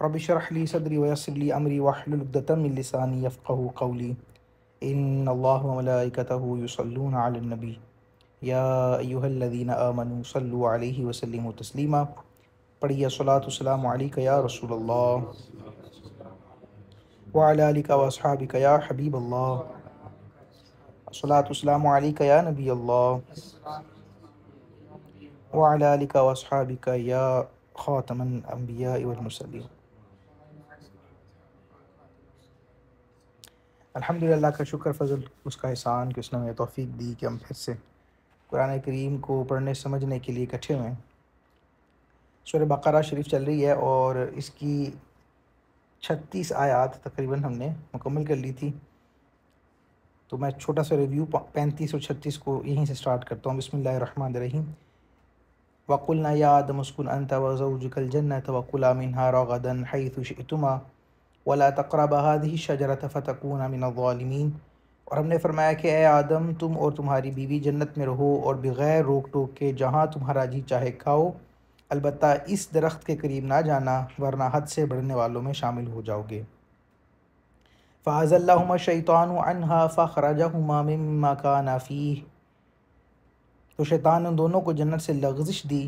رب اشرح لي صدري ويسر لي أمري واحلل عقدة من لساني يفقهوا قولي إن الله وملائكته يصلون على النبي يا أيها الذين آمنوا صلوا عليه وسلموا تسليما. پڑھیے الصلاۃ والسلام علیک یا رسول اللہ وعلی آلک و اصحابک یا حبیب اللہ. الصلاۃ والسلام علیک یا نبی اللہ وعلی آلک و اصحابک یا خاتم الانبیاء والمرسلین. الحمدللہ کا شکر فضل اس کا احسان کہ اس نے ہمیں توفیق دی کہ ہم پھر سے قرآن کریم کو پڑھنے سمجھنے کے لیے اکٹھے ہوئے ہیں. سورہ بقرہ شریف چل رہی ہے اور اس کی 36 آیات تقریباً ہم نے مکمل کر لی تھی. تو میں چھوٹا سا ریویو 35 اور 36 کو یہیں سے سٹارٹ کرتا ہوں. بسم اللہ الرحمن الرحیم. وَقُلْنَا يَا آدَمُ اسْكُنْ أَنْتَ وَزَوْجُكَ الْجَنَّةَ وَكُلَا مِنْهَا رَغَدًا حَيْثُ شِئْتُمَا وَلَا تَقْرَبَا هَٰذِهِ الشَّجَرَةَ فَتَكُونَا مِنَ الظَّالِمِينَ. اور ہم نے فرمایا کہ اے آدم تم اور تمہاری بیوی جنت میں رہو اور بغیر روک ٹوک کے جہاں تمہارا جی چاہے کھاؤ، البتہ اس درخت کے قریب نہ جانا ورنہ حد سے بڑھنے والوں میں شامل ہو جاؤ گے. فَأَزَلَّهُمَا الشَّيْطَانُ عَنْهَا فَأَخْرَجَهُمَا مِمَّا كَانَا فِيهِ. تو شیطان ان دونوں کو جنت سے لغزش دی،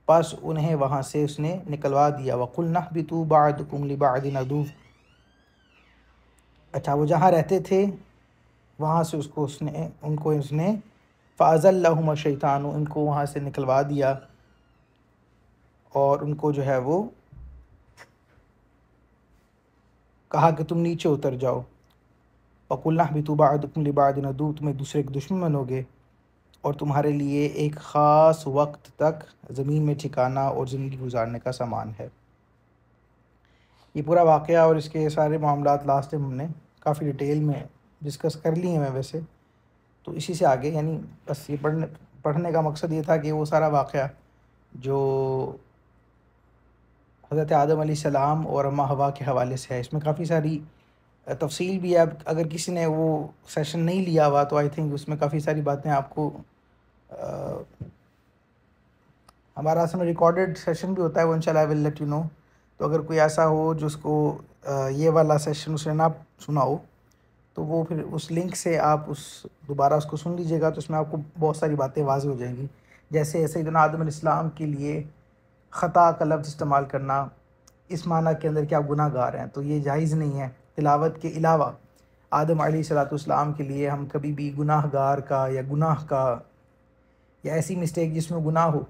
پس انہیں وہاں سے اس نے نکلوا دیا. وَقُلْنَا اهْبِطُوا بَعْضُكُمْ لِبَعْضٍ عَدُوٌّ. اچھا وہ جہاں رہتے تھے وہاں سے ان کو اس نے فَأَزَلَّهُمَا الشَّيْطَانُ ان کو وہاں سے نکلوا دیا اور ان کو جو ہے وہ کہا کہ تم نیچے اتر جاؤ. وَقُلْنَا اهْبِطُوا بَعْضُكُمْ لِبَعْضٍ عَدُوٌّ. تم ایک دوسرے کے دشمن بنوگے اور تمہارے لیے ایک خاص وقت تک زمین میں ٹھکانہ اور زندگی گزارنے کا سامان ہے. یہ پورا واقعہ اور اس کے سارے معاملات لاسٹ ٹائم ہم نے کافی ڈیٹیل میں ڈسکس کر لی ہیں میں ویسے تو اسی سے آگے یعنی بس یہ پڑھنے کا مقصد یہ تھا کہ وہ سارا واقعہ جو حضرت آدم علیہ السلام اور اماں حوا کے حوالے سے ہے، اس میں کافی ساری تفصیل بھی ہے. اب اگر کسی نے وہ سیشن نہیں لیا ہوا تو آئی تھنک اس میں کافی ساری باتیں آپ کو ہمارا اصل میں ریکارڈڈ سیشن بھی ہوتا ہے وہ انشاءاللہ آئی ول لیٹ یو نو. تو اگر کوئی ایسا ہو جو اس کو یہ والا سیشن اس نے نہ سنا ہو تو وہ پھر اس لنک سے آپ دوبارہ اس کو سن لیجیے گا، تو اس میں آپ کو بہت ساری باتیں واضح ہو جائیں گی. جیسے سیدنا آدم علیہ السلام کے لیے خطا کا لفظ استعمال کرنا اس معنی کے اندر کہ آپ گناہ گار ہیں تو یہ جائز نہیں ہے. تلاوت کے علاوہ آدم علیہ السلام کے لیے ہم کبھی بھی گناہ گار کا یا گناہ کا یا ایسی مسٹیک جس میں گناہ ہو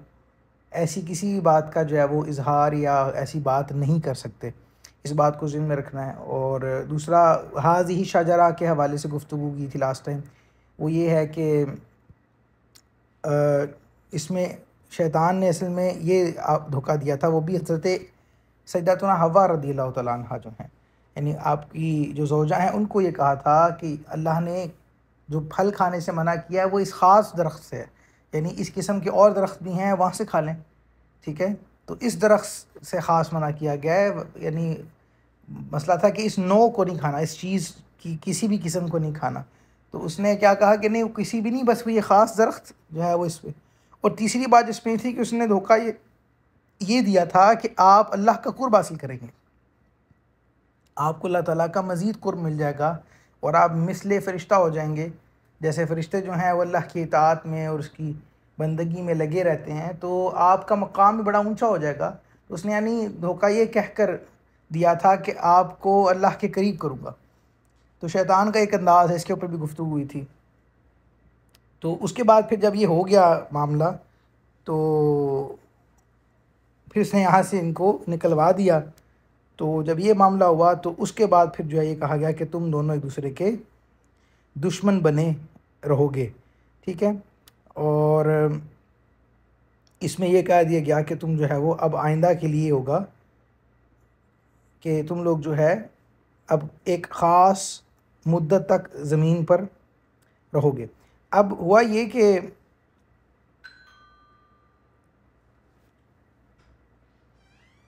ایسی کسی بھی بات کا جو ہے وہ اظہار یا ایسی بات نہیں کر سکتے. اس بات کو ذہن میں رکھنا ہے. اور دوسرا ہذہ شجرہ کے حوالے سے گفتگو کی تھی لاسٹ ٹائم، وہ یہ ہے کہ اس میں شیطان نے اصل میں یہ دھوکہ دیا تھا، وہ بھی حضرت سیدتنا حوا رضی اللہ تعالیٰ عنہ جو ہیں، یعنی آپ کی جو زوجہ ہیں، ان کو یہ کہا تھا کہ اللہ نے جو پھل کھانے سے منع کیا ہے وہ اس خاص درخت سے ہے، یعنی اس قسم کے اور درخت بھی ہیں وہاں سے کھا لیں، ٹھیک ہے. تو اس درخت سے خاص منع کیا گیا ہے، یعنی مسئلہ تھا کہ اس نوع کو نہیں کھانا، اس چیز کی کسی بھی قسم کو نہیں کھانا. تو اس نے کیا کہا کہ نہیں وہ کسی بھی نہیں، بس وہ یہ خاص درخت جو ہے وہ اس پہ. اور تیسری بات اس میں تھی کہ اس نے دھوکہ یہ دیا تھا کہ آپ اللہ کا قرب حاصل کریں گے، آپ کو اللہ تعالیٰ کا مزید قرب مل جائے گا اور آپ مثل فرشتہ ہو جائیں گے. جیسے فرشتے جو ہیں وہ اللہ کی اطاعت میں اور اس کی بندگی میں لگے رہتے ہیں تو آپ کا مقام بھی بڑا اونچا ہو جائے گا. تو اس نے یعنی دھوکہ یہ کہہ کر دیا تھا کہ آپ کو اللہ کے قریب کروں گا. تو شیطان کا ایک انداز ہے، اس کے اوپر بھی گفتگو ہوئی تھی. تو اس کے بعد پھر جب یہ ہو گیا معاملہ تو پھر اس نے یہاں سے ان کو نکلوا دیا. تو جب یہ معاملہ ہوا تو اس کے بعد پھر جو ہے یہ کہا گیا کہ تم دونوں ایک دوسرے کے دشمن بنے رہو گے، ٹھیک ہے. اور اس میں یہ کہہ دیا گیا کہ تم جو ہے وہ اب آئندہ کے لیے ہوگا کہ تم لوگ جو ہے اب ایک خاص مدت تک زمین پر رہو گے. اب ہوا یہ کہ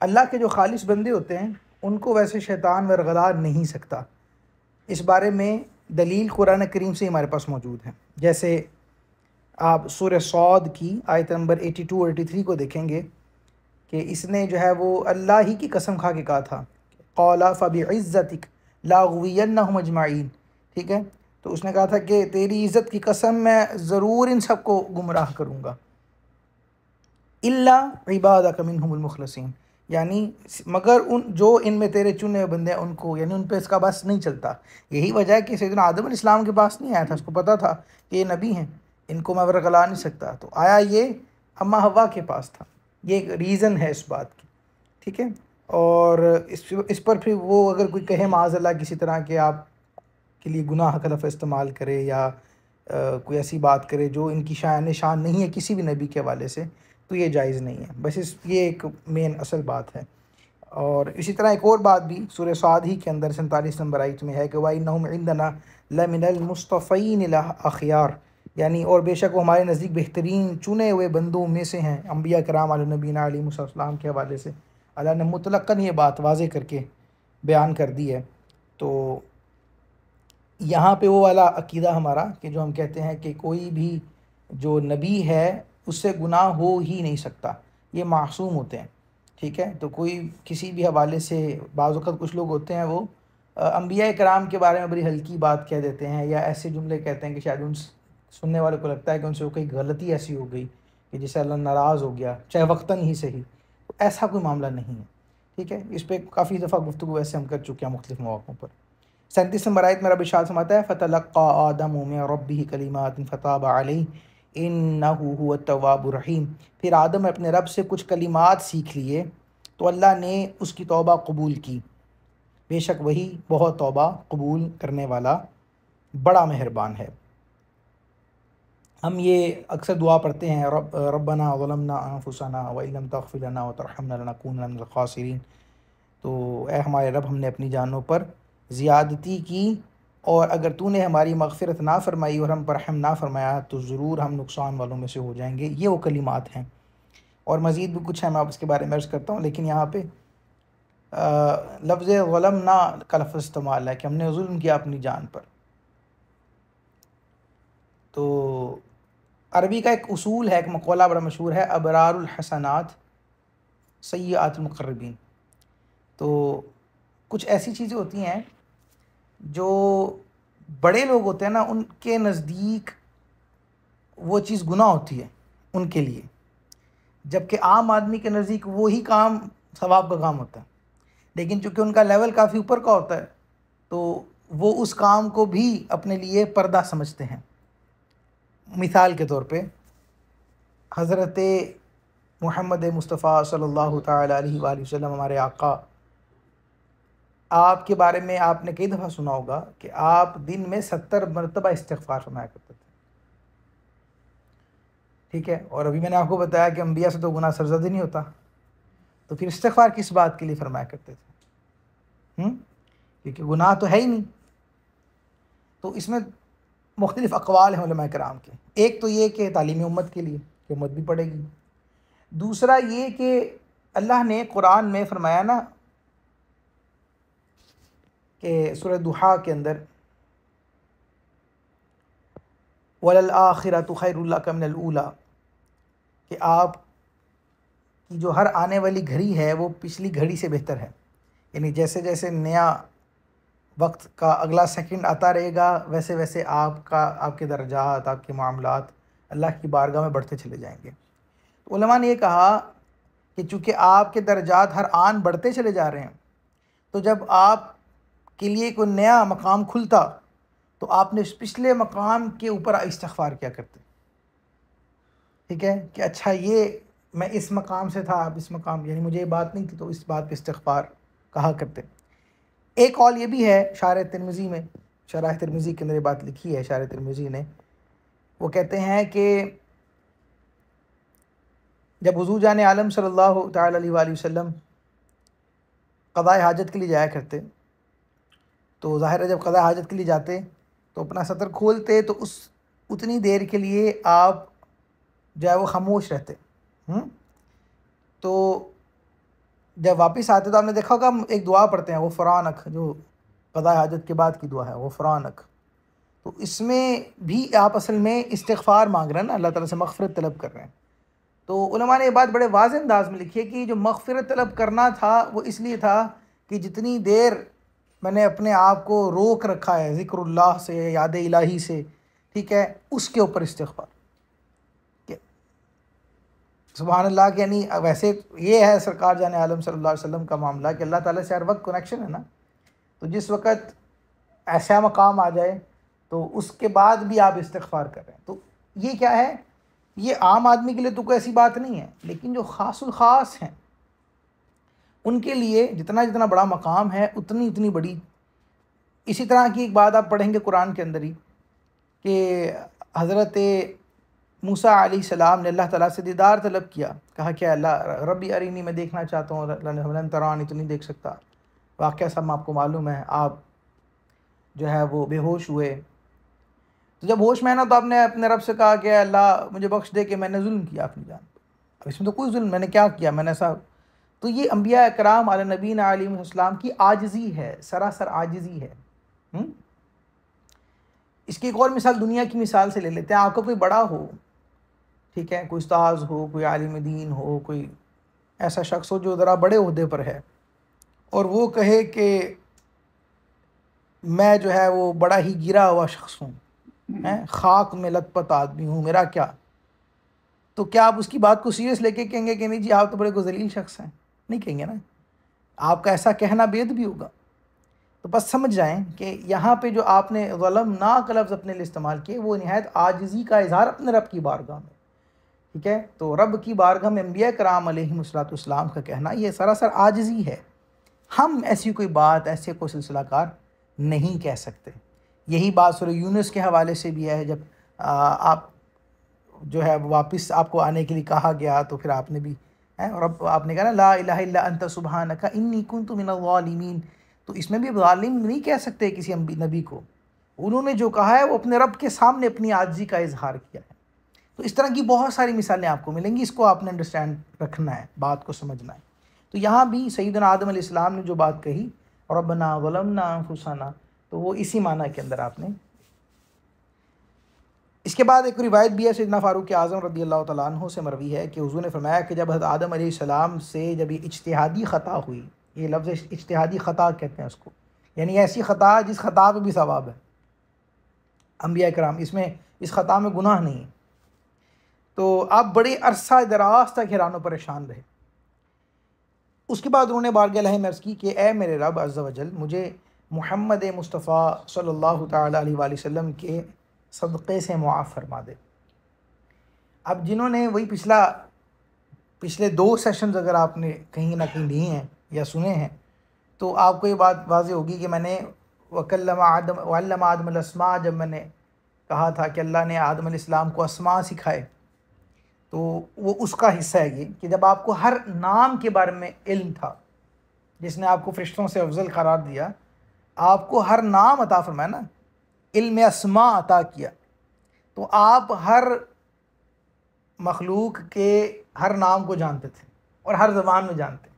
اللہ کے جو خالص بندے ہوتے ہیں ان کو ویسے شیطان ورغلا نہیں سکتا. اس بارے میں دلیل قرآن کریم سے ہمارے پاس موجود ہے. جیسے آپ سورہ صاد کی آیت نمبر 82 اور 83 کو دیکھیں گے کہ اس نے جو ہے وہ اللہ ہی کی قسم کھا کے کہا تھا، قَالَ فَبِعِزَّتِكَ لَأُغْوِيَنَّهُمْ أَجْمَعِينَ، ٹھیک ہے، تو اس نے کہا تھا کہ تیری عزت کی قسم میں ضرور ان سب کو گمراہ کروں گا، إِلَّا عِبَادَكَ مِنْهُمُ الْمُخْلَصِينَ، یعنی مگر جو ان میں تیرے چنے ہوئے بندے ہیں ان کو، یعنی ان پہ اس کا بس نہیں چلتا۔ یہی وجہ ہے کہ سیدنا آدم علیہ السلام کے پاس نہیں آیا تھا، اس کو پتہ تھا کہ یہ نبی ہیں، ان کو میں ورگلا نہیں سکتا، تو آیا یہ اما حوا کے پاس تھا۔ یہ ایک ریزن ہے اس بات کی، ٹھیک ہے۔ اور اس پر پھر وہ اگر کوئی کہے معاذ اللہ کسی طرح کہ آپ کے لیے گناہ کا لفظ استعمال کرے یا کوئی ایسی بات کرے جو ان کی شان نہیں ہے کسی بھی نبی کے حوالے سے، تو یہ جائز نہیں ہے، بس یہ ایک مین اصل بات ہے۔ اور اسی طرح ایک اور بات بھی سورہ صاد ہی کے اندر 47 نمبر آیت میں ہے کہ وَإِنَّهُمْ عِندَنَا لَمِنَ الْمُصْطَفَيْنِ الْأَخْيَارِ، یعنی اور بے شک وہ ہمارے نزدیک بہترین چنے ہوئے بندوں میں سے ہیں، انبیاء کرام علیہ نبینا علیہ السلام کے حوالے سے اللہ نے مطلقاً یہ بات واضح کر کے بیان کر دی ہے۔ تو یہاں پہ وہ والا عقیدہ ہمارا کہ جو ہم کہتے ہیں کہ کوئی بھی جو نبی ہے اس سے گناہ ہو ہی نہیں سکتا، یہ معصوم ہوتے ہیں، ٹھیک ہے۔ تو کوئی کسی بھی حوالے سے بعض اوقات کچھ لوگ ہوتے ہیں وہ انبیاء کرام کے بارے میں بڑی ہلکی بات کہہ دیتے ہیں یا ایسے جملے کہتے ہیں کہ شاید ان سننے والے کو لگتا ہے کہ ان سے کوئی غلطی ایسی ہو گئی کہ جسے اللہ ناراض ہو گیا، چاہے وقتاً ہی صحیح، تو ایسا کوئی معاملہ نہیں ہے، ٹھیک ہے۔ اس پہ کافی دفعہ گفتگو ویسے ہم کر چکے ہیں مختلف مواقعوں پر۔ 37 نمبر آیت میں رب ارشاد فرماتا ہے فَتَلَقَّى آدَمُ مِن رَبِّهِ كَلِمَاتٍ فَتَابَ عَلَيْهِ إِنَّهُ هُوَ التَّوَّابُ الرَّحِيمُ، پھر آدم نے اپنے رب سے کچھ کلمات سیکھ لیے تو اللہ نے اس کی توبہ قبول کی، بے شک وہی بہت توبہ قبول کرنے والا بڑا مہربان ہے۔ ہم یہ اکثر دعا پڑھتے ہیں ربنا ظلمنا انفسنا وَإِن لَّمْ تَغْفِرْ لَنَا وَتَرْحَمْنَا لَنَكُونَنَّ مِنَ الْخَاسِرِينَ، تو اے ہمارے رب ہم نے اپنی جانوں پر زیادتی کی، اور اگر تو نے ہماری مغفرت نہ فرمائی اور ہم پر رحم نہ فرمایا تو ضرور ہم نقصان والوں میں سے ہو جائیں گے۔ یہ وہ کلمات ہیں، اور مزید بھی کچھ ہے، میں آپ اس کے بارے میں عرض کرتا ہوں، لیکن یہاں پہ لفظ ظلمنا کا لفظ استعمال ہے کہ ہم نے ظلم کیا اپنی جان پر۔ تو عربی کا ایک اصول ہے، ایک مقولہ بڑا مشہور ہے، ابرار الحسنات سیئات المقربین، تو کچھ ایسی چیزیں ہوتی ہیں جو بڑے لوگ ہوتے ہیں نا ان کے نزدیک وہ چیز گناہ ہوتی ہے ان کے لیے، جبکہ عام آدمی کے نزدیک وہی کام ثواب کا کام ہوتا ہے، لیکن چونکہ ان کا لیول کافی اوپر کا ہوتا ہے تو وہ اس کام کو بھی اپنے لیے پردہ سمجھتے ہیں۔ مثال کے طور پہ حضرت محمد مصطفیٰ صلی اللہ تعالیٰ علیہ وآلہ وسلم ہمارے آقا، آپ کے بارے میں آپ نے کئی دفعہ سنا ہوگا کہ آپ دن میں 70 مرتبہ استغفار فرمایا کرتے تھے، ٹھیک ہے، اور ابھی میں نے آپ کو بتایا کہ انبیاء سے تو گناہ سرزد ہی نہیں ہوتا، تو پھر استغفار کس بات کے لیے فرمایا کرتے تھے؟ کیونکہ گناہ تو ہے ہی نہیں۔ تو اس میں مختلف اقوال ہیں علماء کرام کے، ایک تو یہ کہ تعلیم امت کے لیے کہ امت بھی پڑھے گی، دوسرا یہ کہ اللہ نے قرآن میں فرمایا نا کہ سورہ ضحیٰ کے اندر وَلَلْآخِرَةُ خَيْرٌ لَكَ مِنَ الْأُولَىٰ، کہ آپ کی جو ہر آنے والی گھڑی ہے وہ پچھلی گھڑی سے بہتر ہے، یعنی جیسے جیسے نیا وقت کا اگلا سیکنڈ آتا رہے گا ویسے ویسے آپ کے درجات، آپ کے معاملات اللہ کی بارگاہ میں بڑھتے چلے جائیں گے۔ تو علماء نے یہ کہا کہ چونکہ آپ کے درجات ہر آن بڑھتے چلے جا رہے ہیں، تو جب آپ کے لیے کوئی نیا مقام کھلتا تو آپ نے اس پچھلے مقام کے اوپر استغفار کیا کرتے، ٹھیک ہے، کہ اچھا یہ میں اس مقام سے تھا، آپ اس مقام، یعنی مجھے یہ بات نہیں تھی تو اس بات پہ استغفار کہا کرتے۔ ایک قول یہ بھی ہے شارح ترمذی میں، شرح ترمذی کے اندر یہ بات لکھی ہے شارح ترمذی نے، وہ کہتے ہیں کہ جب حضور جان عالم صلی اللہ تعالیٰ علیہ وآلہ وسلم قضاء حاجت کے لیے جایا کرتے تو ظاہر ہے جب قضاء حاجت کے لیے جاتے تو اپنا سطر کھولتے تو اتنی دیر کے لیے آپ جو ہے وہ خاموش رہتے، تو جب واپس آتے تو آپ نے دیکھا ہوگا ہم ایک دعا پڑھتے ہیں غفرانک، جو قضاء حاجت کے بعد کی دعا ہے غفرانک، تو اس میں بھی آپ اصل میں استغفار مانگ رہے ہیں نا، اللہ تعالیٰ سے مغفرت طلب کر رہے ہیں۔ تو علماء نے یہ بات بڑے واضح انداز میں لکھی ہے کہ جو مغفرت طلب کرنا تھا وہ اس لیے تھا کہ جتنی دیر میں نے اپنے آپ کو روک رکھا ہے ذکر اللہ سے، یاد الہی سے، ٹھیک ہے، اس کے اوپر استغفار. سبحان اللہ کہ یعنی ویسے یہ ہے سرکار جان عالم صلی اللہ علیہ وسلم کا معاملہ کہ اللہ تعالیٰ سے ہر وقت کنیکشن ہے نا، تو جس وقت ایسا مقام آ جائے تو اس کے بعد بھی آپ استغفار کر رہے ہیں، تو یہ کیا ہے، یہ عام آدمی کے لیے تو کوئی ایسی بات نہیں ہے، لیکن جو خاص الخاص ہیں ان کے لیے جتنا جتنا بڑا مقام ہے اتنی اتنی بڑی. اسی طرح کی ایک بات آپ پڑھیں گے قرآن کے اندر ہی کہ حضرت موسیٰ علیہ السلام نے اللہ تعالیٰ سے دیدار طلب کیا، کہا کہ اللہ ربی ارینی، میں دیکھنا چاہتا ہوں، لن ترانی، تو نہیں دیکھ سکتا. واقعہ سب آپ کو معلوم ہے، آپ جو ہے وہ بے ہوش ہوئے. تو جب ہوش میں نا تو آپ نے اپنے رب سے کہا کہ اللہ مجھے بخش دے کہ میں نے ظلم کیا اپنی جان پر. اب اس میں تو کوئی ظلم، میں نے کیا کیا، میں نے ایسا. تو یہ انبیاء اکرام علی نبینا علیہ السلام کی عاجزی ہے، سراسر عاجزی ہے. اس کی ایک اور مثال دنیا کی مثال سے لے لیتے ہیں. آپ کا کوئی بڑا ہو، ٹھیک ہے، کوئی استاذ ہو، کوئی عالم دین ہو، کوئی ایسا شخص ہو جو ذرا بڑے عہدے پر ہے، اور وہ کہے کہ میں جو ہے وہ بڑا ہی گرا ہوا شخص ہوں، خاک میں لت پت آدمی ہوں، میرا کیا. تو کیا آپ اس کی بات کو سیریس لے کے کہیں گے کہ نہیں جی آپ تو بڑے کو ذلیل شخص ہیں؟ نہیں کہیں گے نا. آپ کا ایسا کہنا بید بھی ہوگا. تو بس سمجھ جائیں کہ یہاں پہ جو آپ نے ظلمناک لفظ اپنے لیے استعمال کیے وہ نہایت عاجزی کا اظہار اپنے رب کی بارگاہ میں، ٹھیک ہے. تو رب کی بارگاہ میں انبیاء کرام علیہم السلام کا کہنا یہ سراسر عاجزی ہے. ہم ایسی کوئی بات، ایسے کوئی سلسلہ کار نہیں کہہ سکتے. یہی بات سورہ یونس کے حوالے سے بھی ہے، جب آپ جو ہے واپس آپ کو آنے کے لیے کہا گیا تو پھر آپ نے بھی اور اب آپ نے کہا نا لا الہ الا انت سبحانک انی کنت من الظالمین. تو اس میں بھی ظالم نہیں کہہ سکتے کسی نبی کو. انہوں نے جو کہا ہے وہ اپنے رب کے سامنے اپنی عاجزی کا اظہار کیا ہے. تو اس طرح کی بہت ساری مثالیں آپ کو ملیں گی، اس کو آپ نے انڈرسٹینڈ رکھنا ہے، بات کو سمجھنا ہے. تو یہاں بھی سیدنا آدم علیہ السلام نے جو بات کہی ربنا ظلمنا انفسنا، تو وہ اسی معنی کے اندر آپ نے. اس کے بعد ایک روایت بھی ہے سیدنا فاروق اعظم رضی اللہ تعالیٰ عنہ سے مروی ہے کہ حضور نے فرمایا کہ جب حضرت آدم علیہ السلام سے جب یہ اجتہادی خطا ہوئی، یہ لفظ اجتہادی خطا کہتے ہیں اس کو، یعنی ایسی خطا جس خطا پہ بھی ثواب ہے. انبیاء کرام اس خطا میں گناہ نہیں ہے. تو آپ بڑے عرصہ دراز تک حیران و پریشان رہے. اس کے بعد انہوں نے بارگاہ الہی میں عرض کی کہ اے میرے رب عز و جل، مجھے محمد مصطفیٰ صلی اللہ تعالیٰ علیہ وآلہ وسلم کے صدقے سے معاف فرما دے. اب جنہوں نے وہی پچھلے 2 سیشنز اگر آپ نے کہیں نہ کہیں لیے ہیں یا سنے ہیں تو آپ کو یہ بات واضح ہوگی کہ میں نے وَكَلَّمَ آدم وَعَلَّمَ آدم الْأَسْمَاءَ، جب میں نے کہا تھا کہ اللہ نے آدم علیہ السلام کو اسماء سکھائے، تو وہ اس کا حصہ ہے یہ کہ جب آپ کو ہر نام کے بارے میں علم تھا، جس نے آپ کو فرشتوں سے افضل قرار دیا، آپ کو ہر نام عطا فرمایا نا، علم اسماء عطا کیا، تو آپ ہر مخلوق کے ہر نام کو جانتے تھے اور ہر زبان میں جانتے ہیں.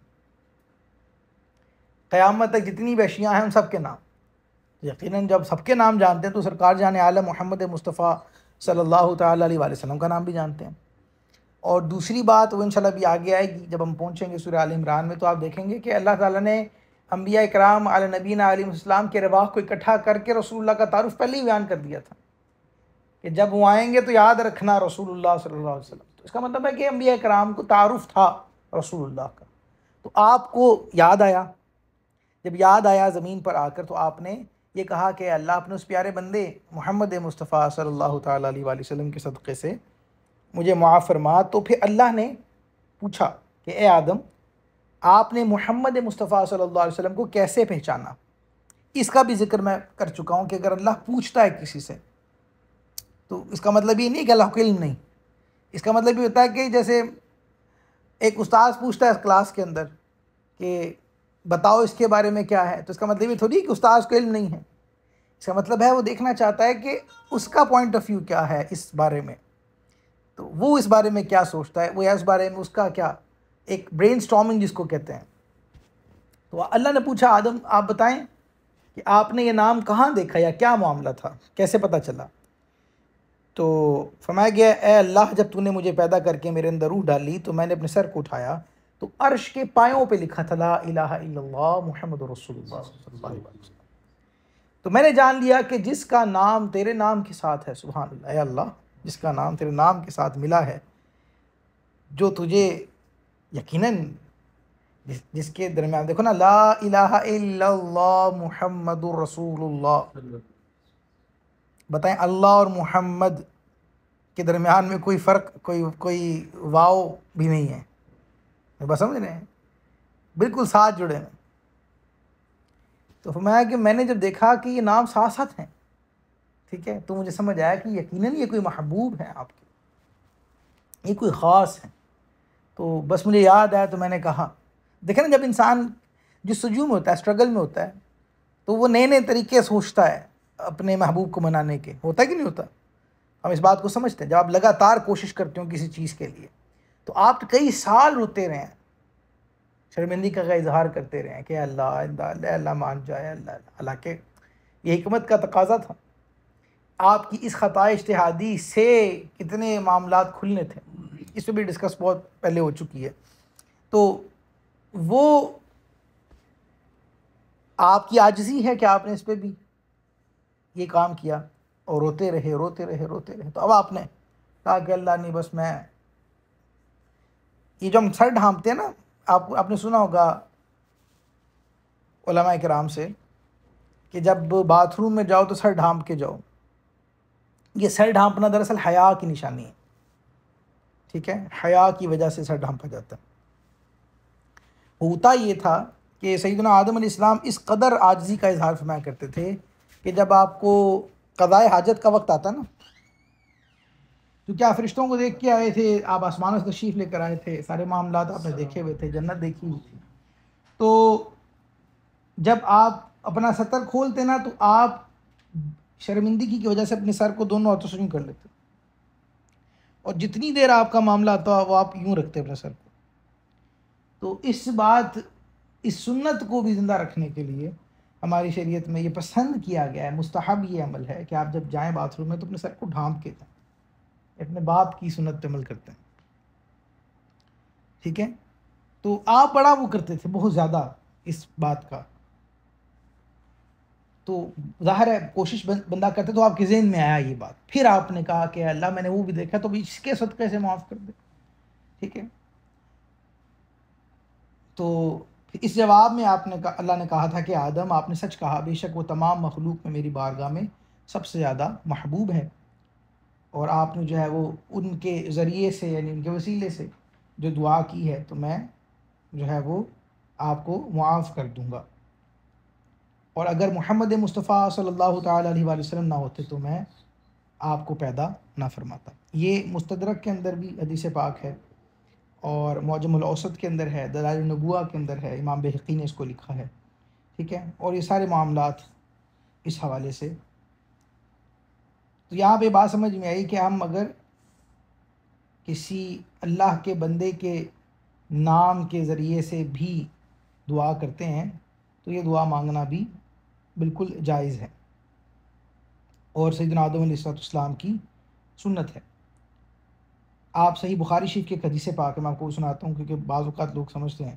قیامت تک جتنی بھی اشیاء ہیں ان سب کے نام، یقیناً جب سب کے نام جانتے ہیں تو سرکار جان عالم محمد مصطفیٰ صلی اللہ تعالیٰ علیہ وآلہ وسلم کا نام بھی جانتے ہیں. اور دوسری بات وہ انشاءاللہ بھی آگے آئے گی جب ہم پہنچیں گے سورہ آل عمران میں، تو آپ دیکھیں گے کہ اللہ تعالیٰ نے انبیاء کرام علی نبینا علیہ السلام کے رواح کو اکٹھا کر کے رسول اللہ کا تعارف پہلے ہی بیان کر دیا تھا کہ جب وہ آئیں گے تو یاد رکھنا رسول اللہ صلی اللہ علیہ وسلم. تو اس کا مطلب ہے کہ انبیاء کرام کو تعارف تھا رسول اللہ کا. تو آپ کو یاد آیا، جب یاد آیا زمین پر آ کر، تو آپ نے یہ کہا کہ اللہ اپنے اس پیارے بندے محمد مصطفیٰ صلی اللہ تعالیٰ علیہ وآلہ وسلم کے صدقے سے مجھے معاف فرما. تو پھر اللہ نے پوچھا کہ اے آدم، آپ نے محمد مصطفیٰ صلی اللہ علیہ وسلم کو کیسے پہچانا؟ اس کا بھی ذکر میں کر چکا ہوں کہ اگر اللہ پوچھتا ہے کسی سے تو اس کا مطلب یہ نہیں کہ اللہ کو علم نہیں. اس کا مطلب یہ ہوتا ہے کہ جیسے ایک استاذ پوچھتا ہے کلاس کے اندر کہ بتاؤ اس کے بارے میں کیا ہے، تو اس کا مطلب یہ تھوڑی کہ استاذ کو علم نہیں ہے. اس کا مطلب ہے وہ دیکھنا چاہتا ہے کہ اس کا پوائنٹ آف ویو کیا ہے اس بارے میں، تو وہ اس بارے میں کیا سوچتا ہے، وہ یا اس بارے میں اس کا کیا ایک برین سٹارمنگ جس کو کہتے ہیں. تو اللہ نے پوچھا آدم آپ بتائیں کہ آپ نے یہ نام کہاں دیکھا یا کیا معاملہ تھا، کیسے پتہ چلا؟ تو فرمایا گیا اے اللہ جب تو نے مجھے پیدا کر کے میرے اندر روح ڈالی تو میں نے اپنے سر کو اٹھایا تو عرش کے پایوں پہ لکھا تھا لا الہ الا اللہ محمد رسول اللہ صلی اللہ علیہ وسلم. تو میں نے جان لیا کہ جس کا نام تیرے نام کے ساتھ ہے، سبحان اللہ، اے اللہ جس کا نام تیرے نام کے ساتھ ملا ہے، جو تجھے یقیناً جس کے درمیان دیکھو نا، لا الہ الا اللہ محمد رسول اللہ، بتائیں اللہ اور محمد کے درمیان میں کوئی فرق، کوئی واو بھی نہیں ہے، بس سمجھ رہے ہیں، بالکل ساتھ جڑے ہیں. تو فرمایا کہ میں نے جب دیکھا کہ یہ نام ساتھ ساتھ ہیں، ٹھیک ہے، تو مجھے سمجھ آیا کہ یقیناً یہ کوئی محبوب ہے آپ کے، یہ کوئی خاص ہے. تو بس مجھے یاد آیا تو میں نے کہا، دیکھیں نا جب انسان جستجو میں ہوتا ہے، اسٹرگل میں ہوتا ہے، تو وہ نئے نئے طریقے سوچتا ہے اپنے محبوب کو منانے کے. ہوتا ہے کہ نہیں ہوتا؟ ہم اس بات کو سمجھتے ہیں. جب آپ لگاتار کوشش کرتے ہو کسی چیز کے لیے تو آپ کئی سال روتے رہے ہیں، شرمندگی کا اظہار کرتے رہے ہیں کہ اللہ مان جائے، اللہ کے یہ حکمت کا تقاضا تھا. آپ کی اس خطا اجتہادی سے کتنے معاملات کھلنے تھے، اس پہ بھی ڈسکس بہت پہلے ہو چکی ہے. تو وہ آپ کی عاجزی ہے کہ آپ نے اس پہ بھی یہ کام کیا اور روتے رہے. تو اب آپ نے کہا کہ اللہ نہیں، بس میں یہ جو ہم سر ڈھانپتے ہیں نا، آپ نے سنا ہوگا علماء کرام سے کہ جب باتھ روم میں جاؤ تو سر ڈھانپ کے جاؤ. یہ سر ڈھانپنا دراصل حیا کی نشانی ہے، ٹھیک ہے، حیا کی وجہ سے سر ڈھانپا جاتا ہے. ہوتا یہ تھا کہ سیدنا آدم علیہ السلام اس قدر عاجزی کا اظہار فرمایا کرتے تھے کہ جب آپ کو قضاء حاجت کا وقت آتا نا، تو کیا فرشتوں کو دیکھ کے آئے تھے، آپ آسمانوں سے تشریف لے کر آئے تھے، سارے معاملات آپ نے دیکھے ہوئے تھے، جنت دیکھی ہوئی تھی. تو جب آپ اپنا ستر کھولتے نا تو آپ شرمندگی کی وجہ سے اپنے سر کو دونوں ہاتھوں سے یوں کر لیتے، اور جتنی دیر آپ کا معاملہ آتا وہ آپ یوں رکھتے اپنے سر کو. تو اس سنت کو بھی زندہ رکھنے کے لیے ہماری شریعت میں یہ پسند کیا گیا ہے، مستحب یہ عمل ہے کہ آپ جب جائیں باتھ روم میں تو اپنے سر کو ڈھانپ کے جائیں، اپنے باپ کی سنت پہ عمل کرتے ہیں، ٹھیک ہے. تو آپ بڑا وہ کرتے تھے بہت زیادہ اس بات کا، تو ظاہر ہے کوشش بندہ کرتے تو آپ کے ذہن میں آیا یہ بات، پھر آپ نے کہا کہ اللہ میں نے وہ بھی دیکھا تو اس کے صدقے سے معاف کر دے، ٹھیک ہے. تو اس جواب میں اللہ نے کہا تھا کہ آدم آپ نے سچ کہا، بے شک وہ تمام مخلوق میں میری بارگاہ میں سب سے زیادہ محبوب ہے، اور آپ نے جو ہے وہ ان کے ذریعے سے یعنی ان کے وسیلے سے جو دعا کی ہے تو میں جو ہے وہ آپ کو معاف کر دوں گا، اور اگر محمد مصطفیٰ صلی اللہ تعالیٰ علیہ وآلہ وسلم نہ ہوتے تو میں آپ کو پیدا نہ فرماتا. یہ مستدرک کے اندر بھی حدیث پاک ہے، اور معجم الاوسط کے اندر ہے، دلائل النبوہ کے اندر ہے، امام بہقی نے اس کو لکھا ہے، ٹھیک ہے. اور یہ سارے معاملات اس حوالے سے. تو یہاں پہ بات سمجھ میں آئی کہ ہم اگر کسی اللہ کے بندے کے نام کے ذریعے سے بھی دعا کرتے ہیں تو یہ دعا مانگنا بھی بالکل جائز ہے، اور سیدنا آدم علیہ السلام کی سنت ہے. آپ صحیح بخاری شریف کے حدیث پاک میں آپ کو سناتا ہوں، کیونکہ بعض اوقات لوگ سمجھتے ہیں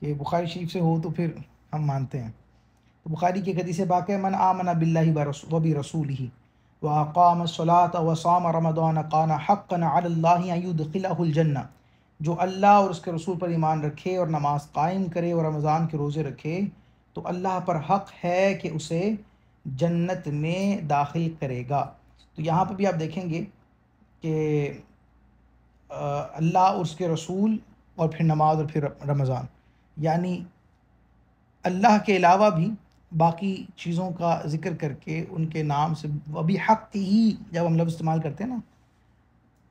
کہ بخاری شریف سے ہو تو پھر ہم مانتے ہیں. تو بخاری کے حدیث پاک ہے، من آمن باللہ و برسولہ واقام الصلاۃ وصام رمضان کان حقا علی اللہ ان یدخلہ الجنہ، جو اللہ اور اس کے رسول پر ایمان رکھے اور نماز قائم کرے اور رمضان کے روزے رکھے تو اللہ پر حق ہے کہ اسے جنت میں داخل کرے گا. تو یہاں پہ بھی آپ دیکھیں گے کہ اللہ اور اس کے رسول اور پھر نماز اور پھر رمضان، یعنی اللہ کے علاوہ بھی باقی چیزوں کا ذکر کر کے ان کے نام سے وبی حق ہی جب ہم لفظ استعمال کرتے ہیں نا،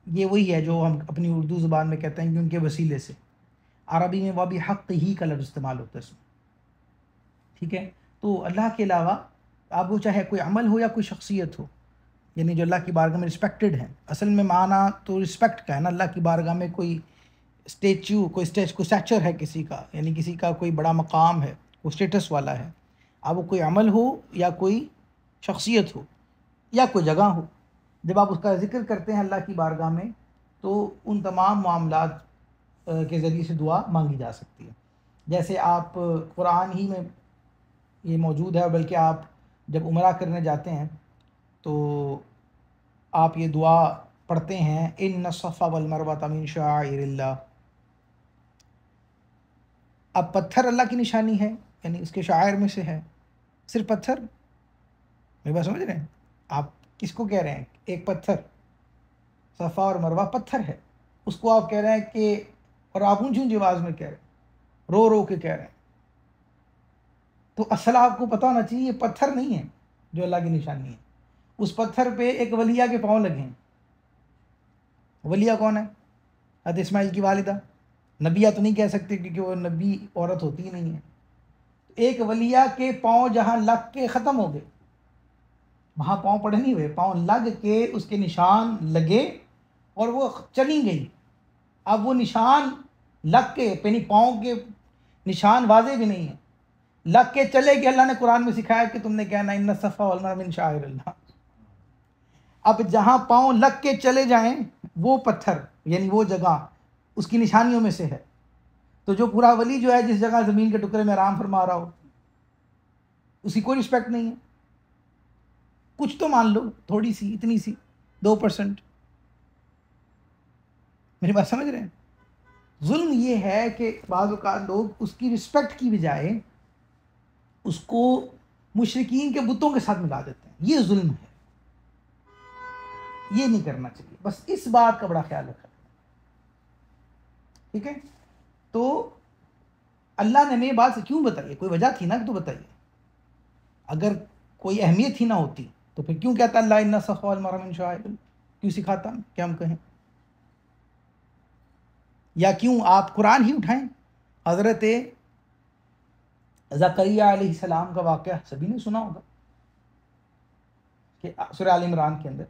یہ وہی ہے جو ہم اپنی اردو زبان میں کہتے ہیں کہ ان کے وسیلے سے، عربی میں وبی حق ہی کا لفظ استعمال ہوتا ہے اس میں، ٹھیک ہے. تو اللہ کے علاوہ آپ وہ چاہے کوئی عمل ہو یا کوئی شخصیت ہو، یعنی جو اللہ کی بارگاہ میں رسپیکٹڈ ہے، اصل میں معنی تو رسپیکٹ کا ہے نا، اللہ کی بارگاہ میں کوئی اسٹیچو کوئی اسٹیچر ہے کسی کا، یعنی کسی کا کوئی بڑا مقام ہے، وہ اسٹیٹس والا ہے، اب وہ کوئی عمل ہو یا کوئی شخصیت ہو یا کوئی جگہ ہو. جب آپ اس کا ذکر کرتے ہیں اللہ کی بارگاہ میں تو ان تمام معاملات کے ذریعے سے دعا مانگی جا سکتی ہے. جیسے آپ قرآن ہی میں یہ موجود ہے، بلکہ آپ جب عمرہ کرنے جاتے ہیں تو آپ یہ دعا پڑھتے ہیں، ان الصفا والمروۃ من شعائر اللہ. اب پتھر اللہ کی نشانی ہے، یعنی اس کے شعائر میں سے ہے. صرف پتھر، میری بات سمجھ رہے ہیں آپ؟ کس کو کہہ رہے ہیں؟ ایک پتھر، صفا اور مروہ پتھر ہے، اس کو آپ کہہ رہے ہیں کہ، اور آپ اونچی اونچی آواز میں کہہ رہے ہیں، رو رو کے کہہ رہے ہیں. تو اصل آپ کو پتہ ہونا چاہیے یہ پتھر نہیں ہے جو اللہ کی نشانی ہے. اس پتھر پہ ایک ولیہ کے پاؤں لگے ہیں. ولیہ کون ہے؟ حضرت اسماعیل کی والدہ. نبیہ تو نہیں کہہ سکتے کیونکہ وہ نبی عورت ہوتی ہی نہیں ہے. ایک ولیہ کے پاؤں جہاں لگ کے ختم ہو گئے، وہاں پاؤں پڑے نہیں ہوئے، پاؤں لگ کے اس کے نشان لگے اور وہ چلی گئی. اب وہ نشان لگ کے، یعنی پاؤں کے نشان واضح بھی نہیں ہے، لگ کے چلے کہ اللہ نے قرآن میں سکھایا کہ تم نے کہنا ان الصفا والمروہ من شعائر اللہ. اب جہاں پاؤں لگ کے چلے جائیں وہ پتھر، یعنی وہ جگہ اس کی نشانیوں میں سے ہے. تو جو پورا ولی جو ہے جس جگہ زمین کے ٹکڑے میں آرام فرما رہا ہو، اس کی کوئی رسپیکٹ نہیں ہے. کچھ تو مان لو، تھوڑی سی، اتنی سی 2%. میری بات سمجھ رہے ہیں؟ ظلم یہ ہے کہ بعض اوقات لوگ اس کی رسپیکٹ کی بجائے اس کو مشرکین کے بتوں کے ساتھ ملا دیتے ہیں. یہ ظلم ہے، یہ نہیں کرنا چاہیے. بس اس بات کا بڑا خیال رکھنا. ٹھیک ہے؟ تو اللہ نے ہمیں بات سے کیوں بتائی؟ کوئی وجہ تھی نا تو بتائیے. اگر کوئی اہمیت ہی نہ ہوتی تو پھر کیوں کہتا اللہ ان الصفا والمروہ من شعائر اللہ؟ کیوں سکھاتا کہ ہم کہیں؟ یا کیوں آپ قرآن ہی اٹھائیں. حضرت زکریا علیہ السلام کا واقعہ سبھی نے سنا ہوگا کہ سورہ آل عمران کے اندر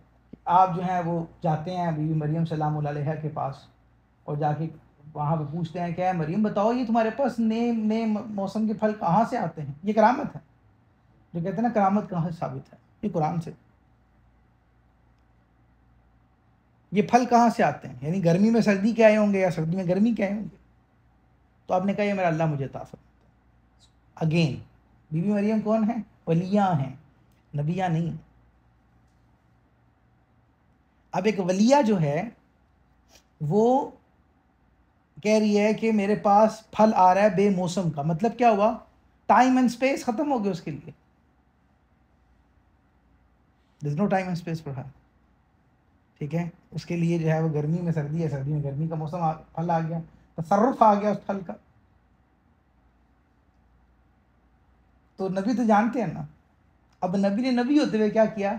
آپ جو ہیں وہ جاتے ہیں بی بی مریم سلام اللہ علیہا کے پاس، اور جا کے وہاں پہ پوچھتے ہیں کہ اے مریم بتاؤ یہ تمہارے پاس نئے موسم کے پھل کہاں سے آتے ہیں؟ یہ کرامت ہے. جو کہتے ہیں نا کرامت کہاں سے ثابت ہے؟ یہ قرآن سے. یہ پھل کہاں سے آتے ہیں؟ یعنی گرمی میں سردی کے آئے ہوں گے یا سردی میں گرمی کے آئے ہوں گے. تو آپ نے کہا یہ میرا اللہ مجھے عطا فرماتا ہے. اگین بی بی مریم کون ہیں؟ ولیہ ہیں، نبیہ نہیں. اب ایک ولیہ جو ہے وہ کہہ رہی ہے کہ میرے پاس پھل آ رہا ہے بے موسم کا. مطلب کیا ہوا؟ ٹائم اینڈ اسپیس ختم ہو گیا اس کے لیے. There is no time and space for her. ٹھیک ہے؟ اس کے لیے جو ہے وہ گرمی میں سردی ہے، سردی میں گرمی کا موسم، پھل آ گیا، تصرف آ گیا اس پھل کا. تو نبی تو جانتے ہیں نا. اب نبی نے نبی ہوتے ہوئے کیا کیا؟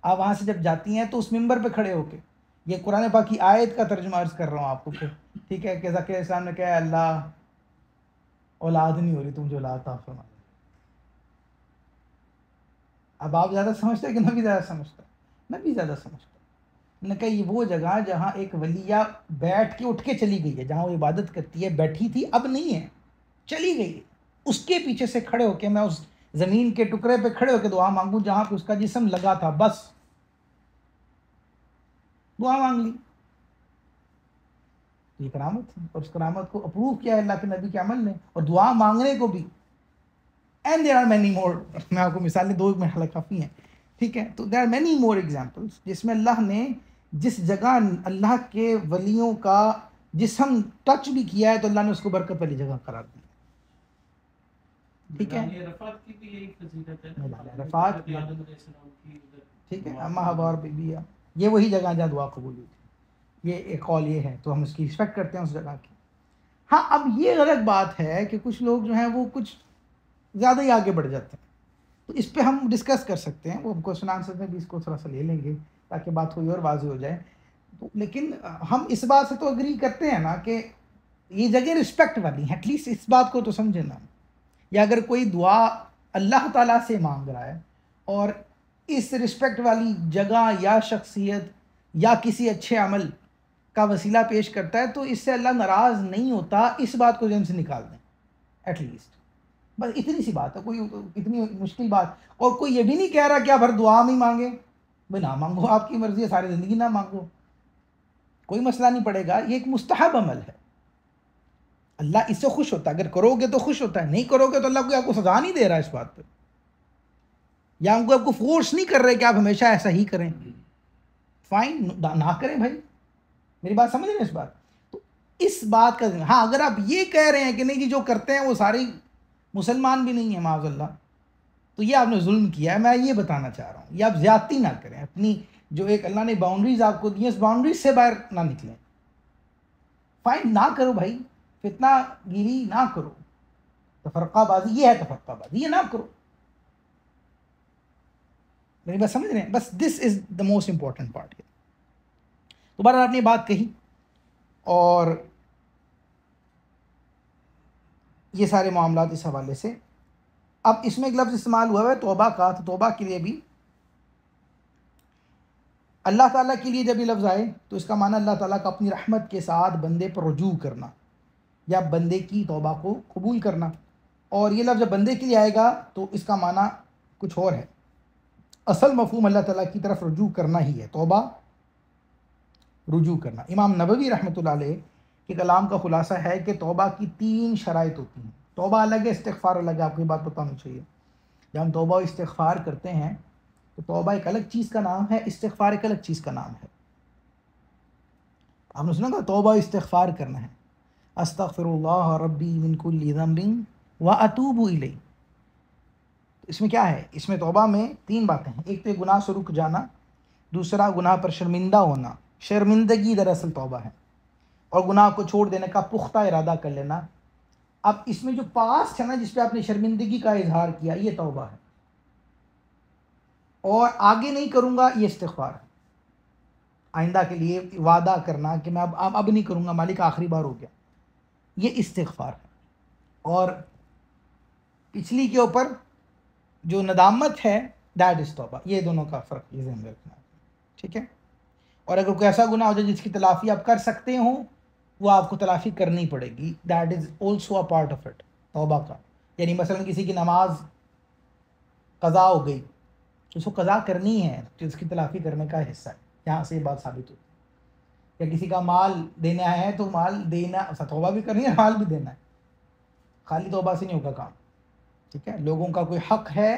آپ وہاں سے جب جاتی ہیں تو اس ممبر پہ کھڑے ہو کے، یہ قرآن پاک کی آیت کا ترجمہ عرض کر رہا ہوں آپ کو کہ ٹھیک ہے کہ زکریا السلام نے کہا اللہ اولاد نہیں ہو رہی، تم جو اولاد عطا فرما. اب آپ زیادہ سمجھتے ہیں کہ نبی زیادہ سمجھتا ہے؟ نبی زیادہ سمجھتا ہے. نے کہا یہ وہ جگہ جہاں ایک ولیہ بیٹھ کے اٹھ کے چلی گئی ہے، جہاں وہ عبادت کرتی ہے، بیٹھی تھی اب نہیں ہے، چلی گئی ہے. اس کے پیچھے سے کھڑے ہو کے میں اس زمین کے ٹکڑے پہ کھڑے ہو کے دعا مانگوں جہاں پہ اس کا جسم لگا تھا، بس دعا مانگ لی. یہ کرامت ہے، اور اس کرامت کو اپروو کیا ہے اللہ کے نبی کے عمل نے، اور دعا مانگنے کو بھی. And there are many more. میں آپ کو مثالیں دو میں حلقہ کافی ہیں. ٹھیک ہے؟ تو there are many more examples جس میں اللہ نے جس جگہ اللہ کے ولیوں کا جسم ٹچ بھی کیا ہے تو اللہ نے اس کو برکت والی جگہ قرار دیا. ٹھیک ہے؟ عرفات کی بھی یہی فضیلت ہے. عرفات، ٹھیک ہے، اما حوا اور بیبی، یہ وہی جگہ جہاں دعا قبول ہوئی تھی. یہ ایک قول یہ ہے، تو ہم اس کی رسپیکٹ کرتے ہیں اس جگہ کی. ہاں اب یہ غلط بات ہے کہ کچھ لوگ جو ہیں وہ کچھ زیادہ ہی آگے بڑھ جاتے ہیں. تو اس پہ ہم ڈسکس کر سکتے ہیں، وہ کوسچن آنسر میں بھی اس کو تھوڑا سا لے لیں گے تاکہ بات کوئی اور واضح ہو جائے. تو لیکن ہم اس بات سے تو اگری کرتے ہیں نا کہ یہ جگہ رسپیکٹ والی ہیں، ایٹ لیسٹ اس بات کو تو سمجھے نا. یا اگر کوئی دعا اللہ تعالیٰ سے مانگ رہا ہے اور اس رسپیکٹ والی جگہ یا شخصیت یا کسی اچھے عمل کا وسیلہ پیش کرتا ہے تو اس سے اللہ ناراض نہیں ہوتا، اس بات کو ذہن سے نکال دیں ایٹ لیسٹ. بس اتنی سی بات ہے، کوئی اتنی مشکل بات. اور کوئی یہ بھی نہیں کہہ رہا کہ آپ ہر دعا میں ہی مانگیں. بھائی نہ مانگو، آپ کی مرضی ہے، ساری زندگی نہ مانگو، کوئی مسئلہ نہیں پڑے گا، یہ ایک مستحب عمل ہے، اللہ اس سے خوش ہوتا ہے، اگر کرو گے تو خوش ہوتا ہے، نہیں کرو گے تو اللہ کوئی آپ کو سزا نہیں دے رہا اس بات پہ، یا ہم کو آپ کو فورس نہیں کر رہے کہ آپ ہمیشہ ایسا ہی کریں، فائن، نہ کریں بھائی، میری بات سمجھ رہے ہیں اس بات؟ تو اس بات کا ہاں اگر آپ یہ کہہ رہے ہیں کہ نہیں جی جو کرتے ہیں وہ سارے مسلمان بھی نہیں ہیں معاذ اللہ، تو یہ آپ نے ظلم کیا ہے، میں یہ بتانا چاہ رہا ہوں، یہ آپ زیادتی نہ کریں، اپنی جو ایک اللہ نے باؤنڈریز آپ کو دی ہیں اس باؤنڈریز سے باہر نہ نکلیں، فائن نہ کرو بھائی، فتنہ گیری نہ کرو، تفرقہ بازی یہ ہے، تفرقہ بازی یہ نہ کرو، میری بات سمجھ رہے ہیں؟ بس دس از دا موسٹ امپورٹنٹ پارٹ۔ دوبارہ آپ نے یہ بات کہی، اور یہ سارے معاملات اس حوالے سے، اب اس میں ایک لفظ استعمال ہوا ہے توبہ کا، تو توبہ کے لیے بھی اللہ تعالیٰ کے لیے جب یہ لفظ آئے تو اس کا معنی اللہ تعالیٰ کا اپنی رحمت کے ساتھ بندے پر رجوع کرنا یا بندے کی توبہ کو قبول کرنا، اور یہ لفظ جب بندے کے لیے آئے گا تو اس کا معنی کچھ اور ہے، اصل مفہوم اللہ تعالیٰ کی طرف رجوع کرنا ہی ہے، توبہ رجوع کرنا۔ امام نبوی رحمۃ اللہ علیہ کے کلام کا خلاصہ ہے کہ توبہ کی 3 شرائط ہوتی ہیں، توبہ الگ ہے، استغفار الگ ہے، آپ کو یہ بات بتانی چاہیے، جب ہم توبہ و استغفار کرتے ہیں تو توبہ ایک الگ چیز کا نام ہے، استغفار ایک الگ چیز کا نام ہے، آپ نے سنا کہ توبہ و استغفار کرنا ہے، استغفر اللہ ربی من کل ذنب واتوب الیہ، اس میں کیا ہے؟ اس میں توبہ میں 3 باتیں ہیں، ایک تو گناہ سے رک جانا، دوسرا گناہ پر شرمندہ ہونا، شرمندگی دراصل توبہ ہے، اور گناہ کو چھوڑ دینے کا پختہ ارادہ کر لینا۔ اب اس میں جو پاسٹ ہے نا جس پہ آپ نے شرمندگی کا اظہار کیا، یہ توبہ ہے، اور آگے نہیں کروں گا، یہ استغفار ہے، آئندہ کے لیے وعدہ کرنا کہ میں اب نہیں کروں گا، مالک آخری بار ہو گیا، یہ استغفار ہے، اور پچھلی کے اوپر جو ندامت ہے دیٹ از توبہ، یہ دونوں کا فرق یہ ذہن میں رکھنا ہے، ٹھیک ہے؟ اور اگر کوئی ایسا گناہ ہو جائے جس کی تلافی آپ کر سکتے ہوں، وہ آپ کو تلافی کرنی پڑے گی، that is also a part of it, توبہ کا، یعنی مثلا کسی کی نماز قضا ہو گئی، اس کو قضا کرنی ہے، تو اس کی تلافی کرنے کا حصہ ہے، یہاں سے یہ بات ثابت ہوتی ہے، یا کسی کا مال دینا ہے تو مال دینا، توبہ بھی کرنی ہے، مال بھی دینا ہے، خالی توبہ سے نہیں ہوگا کام، ٹھیک ہے؟ لوگوں کا کوئی حق ہے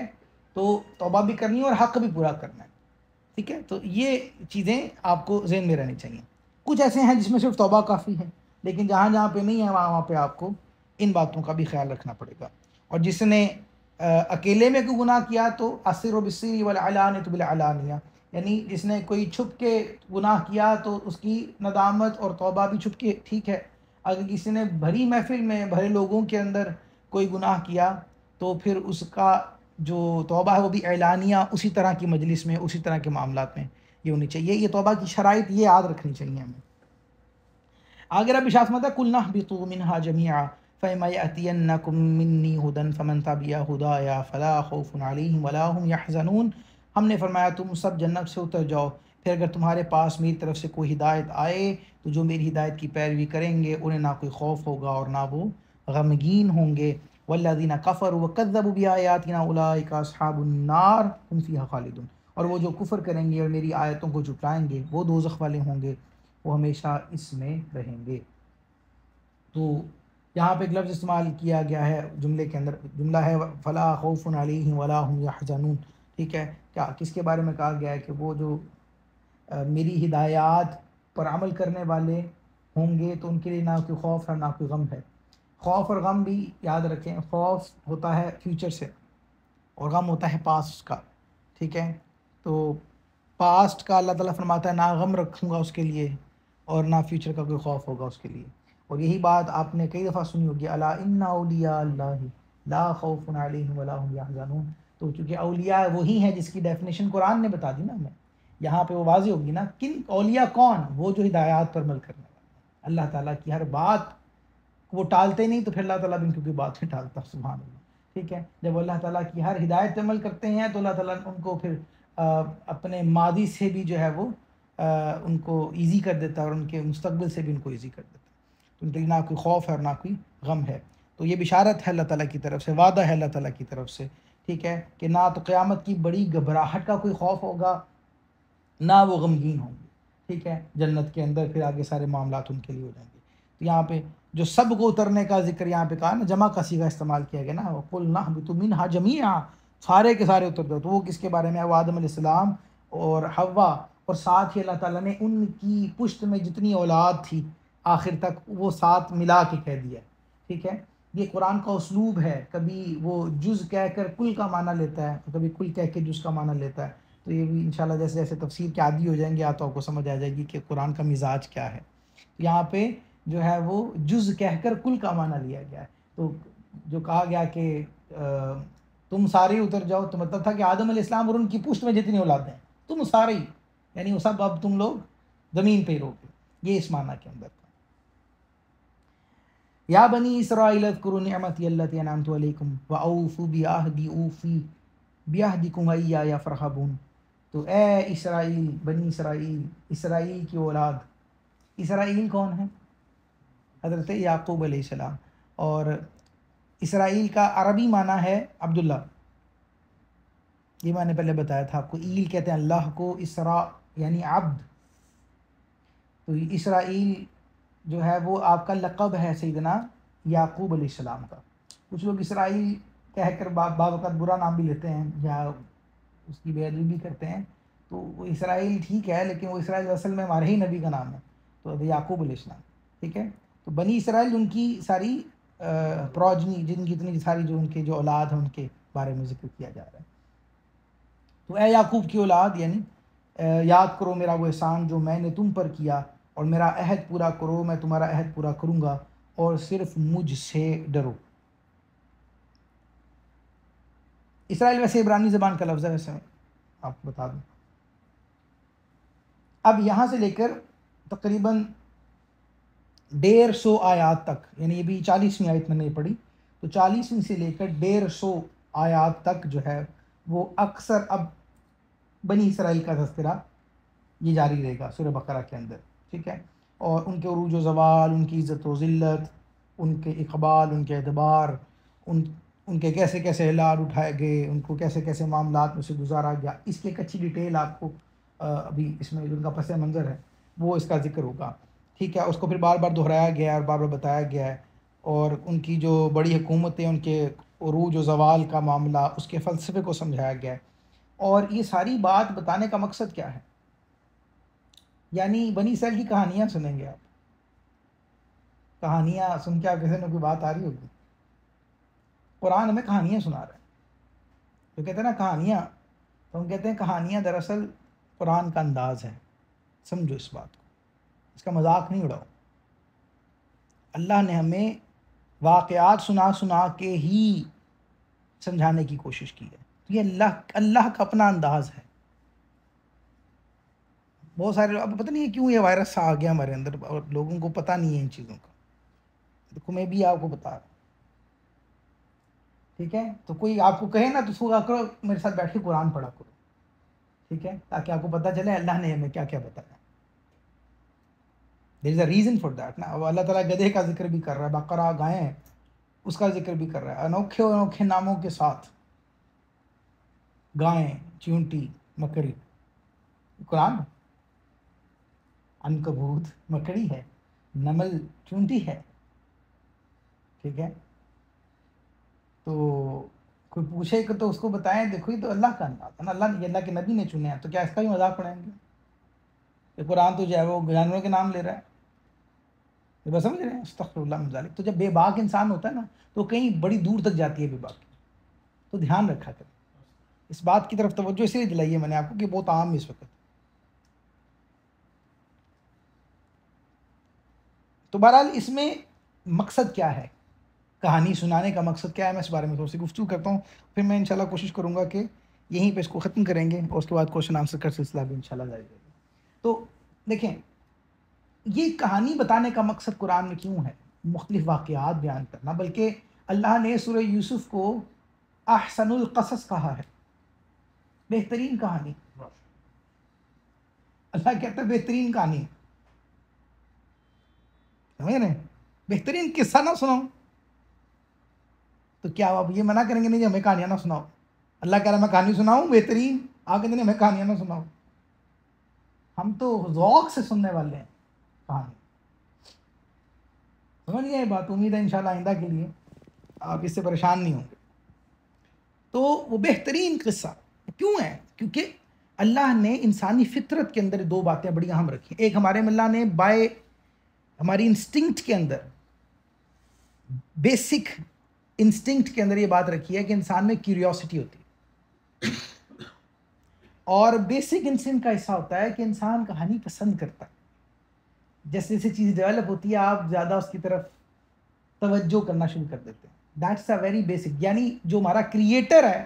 تو توبہ بھی کرنی ہے اور حق بھی پورا کرنا ہے، ٹھیک ہے؟ تو یہ چیزیں آپ کو ذہن میں رہنی چاہیے، کچھ ایسے ہیں جس میں صرف توبہ کافی ہے، لیکن جہاں جہاں پہ نہیں ہے وہاں پہ آپ کو ان باتوں کا بھی خیال رکھنا پڑے گا، اور جس نے اکیلے میں کوئی گناہ کیا تو السر بالسر والعلانیۃ بالعلانیہ، یعنی جس نے کوئی چھپ کے گناہ کیا تو اس کی ندامت اور توبہ بھی چھپ کے ٹھیک ہے، اگر کسی نے بھری محفل میں بھرے لوگوں کے اندر کوئی گناہ کیا تو پھر اس کا جو توبہ ہے وہ بھی اعلانیہ، اسی طرح کی مجلس میں، اسی طرح کے معاملات میں یہ ہونی چاہیے، یہ توبہ کی شرائط یہ یاد رکھنی چاہیے ہمیں۔ آگے رب ارشاد فرماتا ہے قُلْ اهْبِطُوا مِنْهَا جَمِيعًا فَإِمَّا يَأْتِيَنَّكُم مِّنِّي هُدًى فَمَن تَبِعَ هُدَايَ فَلَا خَوْفٌ عَلَيْهِمْ وَلَا هُمْ يَحْزَنُونَ، ہم نے فرمایا تم سب جنت سے اتر جاؤ، پھر اگر تمہارے پاس میری طرف سے کوئی ہدایت آئے تو جو میری ہدایت کی پیروی کریں گے انہیں نہ کوئی خوف ہوگا اور نہ وہ غمگین ہوں گے، وَالَّذِينَ كَفَرُوا وَكَذَّبُوا بِآيَاتِنَا أُولَٰئِكَ أَصْحَابُ النَّارِ هُمْ فِيهَا خَالِدُونَ، اور وہ جو کفر کریں گے اور میری آیتوں کو جھٹلائیں گے وہ دوزخ والے ہوں گے، وہ ہمیشہ اس میں رہیں گے۔ تو یہاں پہ ایک لفظ استعمال کیا گیا ہے جملے کے اندر، جملہ ہے فلا خوف علیہم ولا هم یحزنون، ٹھیک ہے؟ کیا کس کے بارے میں کہا گیا ہے کہ وہ جو میری ہدایات پر عمل کرنے والے ہوں گے تو ان کے لیے نہ کوئی خوف ہے نہ کوئی غم ہے۔ خوف اور غم بھی یاد رکھیں، خوف ہوتا ہے فیوچر سے اور غم ہوتا ہے پاسٹ کا، ٹھیک ہے؟ تو پاسٹ کا اللہ تعالیٰ فرماتا ہے نہ غم رکھوں گا اس کے لیے اور نہ فیوچر کا کوئی خوف ہوگا اس کے لیے، اور یہی بات آپ نے کئی دفعہ سنی ہوگی، الا ان اولیاء اللہ لا خوف علیہم ولا هم یحزنون، تو چونکہ اولیاء وہی ہیں جس کی ڈیفینیشن قرآن نے بتا دی نا ہمیں، یہاں پہ وہ واضح ہوگی نا، کن اولیاء کون؟ وہ جو ہدایات پر عمل کرنے والے، اللہ تعالیٰ کی ہر بات وہ ٹالتے نہیں تو پھر اللہ تعالیٰ بھی ان کی بات نہیں ٹالتا، سبحان اللہ، ٹھیک ہے؟ جب اللہ تعالیٰ کی ہر ہدایت پر عمل کرتے ہیں تو اللہ تعالیٰ ان کو پھر اپنے ماضی سے بھی جو ہے وہ ان کو ایزی کر دیتا ہے اور ان کے مستقبل سے بھی ان کو ایزی کر دیتا ہے، تو ان کے لیے نہ کوئی خوف ہے اور نہ کوئی غم ہے، تو یہ بشارت ہے اللہ تعالیٰ کی طرف سے، وعدہ ہے اللہ تعالیٰ کی طرف سے، ٹھیک ہے؟ کہ نہ تو قیامت کی بڑی گھبراہٹ کا کوئی خوف ہوگا نہ وہ غمگین ہوں گے. ٹھیک ہے، جنت کے اندر پھر آگے سارے معاملات ان کے لیے ہو جائیں گے. تو یہاں پہ جو سب کو اترنے کا ذکر یہاں پہ کہا نا، جمع کا صیغہ استعمال کیا گیا نا، قُلْنَا اهْبِطُوا مِنْهَا جَمِيعًا، سارے کے سارے اتر دو. تو وہ کس کے بارے میں ہے؟ وہ آدم علیہ السلام اور حوا، اور ساتھ ہی اللہ تعالیٰ نے ان کی پشت میں جتنی اولاد تھی آخر تک وہ ساتھ ملا کے کہہ دیا. ٹھیک ہے، یہ قرآن کا اسلوب ہے، کبھی وہ جز کہہ کر کل کا معنی لیتا ہے، کبھی کل کہہ کے جز کا معنی لیتا ہے. تو یہ بھی انشاءاللہ جیسے جیسے تفسیر کے عادی ہو جائیں گے تو آپ کو سمجھ آ جائے گی کہ قرآن کا مزاج کیا ہے. یہاں پہ جو ہے وہ جز کہہ کر کل کا معنی لیا گیا ہے. تو جو کہا گیا کہ تم سارے اتر جاؤ، تو مطلب تھا کہ آدم علیہ السلام اور ان کی پشت میں جتنی اولادیں ہیں تم سارے ہی، یعنی وہ سب اب تم لوگ زمین پہ ہی رہو گے. یہ اس معنی کے اندر تھا. یا بنی اسرائیل اذکروا نعمتی التی انعمت علیکم واوفوا بعہدی اوفی بعہدکم وایایا فارہبون. تو اے اسرائیل، بنی اسرائیل، اسرائیل کی اولاد. اسرائیل کون ہے؟ حضرت یعقوب علیہ السلام. اور اسرائیل کا عربی معنی ہے عبداللہ. یہ میں نے پہلے بتایا تھا آپ کو. ایل کہتے ہیں اللہ کو، اسراء یعنی عبد. تو اسرائیل جو ہے وہ آپ کا لقب ہے سیدنا یعقوب علیہ السلام کا. کچھ لوگ اسرائیل کہہ کر بعض اوقات برا نام بھی لیتے ہیں یا اس کی بے ادبی بھی کرتے ہیں. تو وہ اسرائیل ٹھیک ہے، لیکن وہ اسرائیل اصل میں ہمارے ہی نبی کا نام ہے، تو یعقوب علیہ السلام. ٹھیک ہے، تو بنی اسرائیل ان کی ساری پروجنی، جن کی اتنی ساری جو ان کے جو اولاد ہیں ان کے بارے میں ذکر کیا جا رہا ہے. تو اے یعقوب کی اولاد، یعنی یاد کرو میرا وہ احسان جو میں نے تم پر کیا، اور میرا عہد پورا کرو، میں تمہارا عہد پورا کروں گا، اور صرف مجھ سے ڈرو. اسرائیل ویسے عبرانی زبان کا لفظ ہے، ویسے میں آپ کو بتا دوں. اب یہاں سے لے کر تقریباً 150 آیات تک، یعنی یہ بھی 40ویں آیت میں نے پڑھی، تو 40ویں سے لے کر 150 آیات تک جو ہے وہ اکثر اب بنی اسرائیل کا تذکرہ یہ جاری رہے گا سورہ بقرہ کے اندر. ٹھیک ہے، اور ان کے عروج و زوال، ان کی عزت و ذلت، ان کے اقبال، ان کے اعتبار، ان کے کیسے کیسے حالات اٹھائے گئے، ان کو کیسے کیسے معاملات میں سے گزارا گیا، اس کی ایک اچھی ڈیٹیل آپ کو ابھی اس میں ان کا پس منظر ہے وہ اس کا ذکر ہوگا. ٹھیک ہے، اس کو پھر بار بار دہرایا گیا ہے اور بار بار بتایا گیا ہے، اور ان کی جو بڑی حکومتیں، ان کے عروج و زوال کا معاملہ، اس کے فلسفے کو سمجھایا گیا ہے. اور یہ ساری بات بتانے کا مقصد کیا ہے؟ یعنی بنی اسرائیل کی کہانیاں سنیں گے آپ. کہانیاں سن کے آپ کسی میں کوئی بات آ رہی ہوگی. قرآن ہمیں کہانیاں سنا رہا ہے. جو کہتے ہیں نا کہانیاں، تو ہم کہتے ہیں کہانیاں دراصل قرآن کا انداز ہے. سمجھو اس بات کو، اس کا مذاق نہیں اڑاؤ. اللہ نے ہمیں واقعات سنا سنا کے ہی سمجھانے کی کوشش کی ہے. یہ اللہ کا اپنا انداز ہے. بہت سارے اب پتہ نہیں ہے کیوں یہ وائرس آ گیا ہمارے اندر اور لوگوں کو پتہ نہیں ہے ان چیزوں کا. دیکھو میں بھی آپ کو بتا رہا ہوں. ٹھیک ہے، تو کوئی آپ کو کہے نا تو سوگا کرو میرے ساتھ بیٹھ کے قرآن پڑھا کرو. ٹھیک ہے، تاکہ آپ کو پتہ چلے اللہ نے ہمیں کیا کیا بتایا. دیر از اے ریزن فار دیٹ نا. اب اللہ تعالیٰ گدھے کا ذکر بھی کر رہا ہے، بقرہ گائیں اس کا ذکر بھی کر رہا ہے انوکھے انوکھے ناموں کے ساتھ. گائیں، چونٹی، مکڑی. قرآن عنکبوت مکڑی ہے، نمل چونٹی ہے. ٹھیک ہے، تو کوئی پوچھے کہ تو اس کو بتائیں دیکھو یہ تو اللہ کا انداز ہے نا، اللہ کے نبی نے چنے ہیں، تو کیا اس کا بھی مذاق اڑائیں گے؟ کہ قرآن تو جو ہے وہ جانوروں کے نام لے رہا ہے. یہ بس سمجھ رہے ہیں؟ استغفر اللہ من ذالک. تو جب بے باک انسان ہوتا ہے نا تو کہیں بڑی دور تک جاتی ہے بے باکی. تو دھیان رکھا کریں اس بات کی طرف. توجہ اس لیے دلائی ہے میں نے آپ کو کہ بہت عام ہے اس وقت. تو بہرحال اس میں مقصد کیا ہے، کہانی سنانے کا مقصد کیا ہے، میں اس بارے میں تھوڑی سی گفتگو کرتا ہوں. پھر میں انشاءاللہ کوشش کروں گا کہ یہیں پہ اس کو ختم کریں گے، اور اس کے بعد کوشچن آنسر کا سلسلہ بھی انشاءاللہ جاری رہے گا. تو دیکھیں یہ کہانی بتانے کا مقصد قرآن میں کیوں ہے مختلف واقعات بیان کرنا، بلکہ اللہ نے سورہ یوسف کو احسن القصص کہا ہے، بہترین کہانی. اللہ کہتا ہے بہترین کہانی. سمجھ رہے ہیں؟ بہترین قصہ نہ سناؤ تو کیا آپ یہ منع کریں گے نہیں ہمیں کہانیاں نہ سناؤ؟ اللہ کہہ رہا ہے میں کہانی سناؤں بہترین، آپ کہتے ہیں ہمیں کہانیاں نہ سناؤ. ہم تو ذوق سے سننے والے ہیں کہانی. سمجھ گئے بات؟ امید ہے انشاءاللہ آئندہ کے لیے آپ اس سے پریشان نہیں ہوں گے. تو وہ بہترین قصہ کیوں ہے؟ کیونکہ اللہ نے انسانی فطرت کے اندر دو باتیں بڑی اہم رکھی. ایک ہمارے اللہ نے ہماری انسٹنکٹ کے اندر، بیسک انسٹنکٹ کے اندر یہ بات رکھی ہے کہ انسان میں کیوریوسٹی ہوتی ہے، اور بیسک انسٹنکٹ کا حصہ ہوتا ہے کہ انسان کہانی پسند کرتا ہے. جیسے جیسے چیز ڈیولپ ہوتی ہے آپ زیادہ اس کی طرف توجہ کرنا شروع کر دیتے ہیں. That's a very basic. یعنی جو ہمارا کریٹر ہے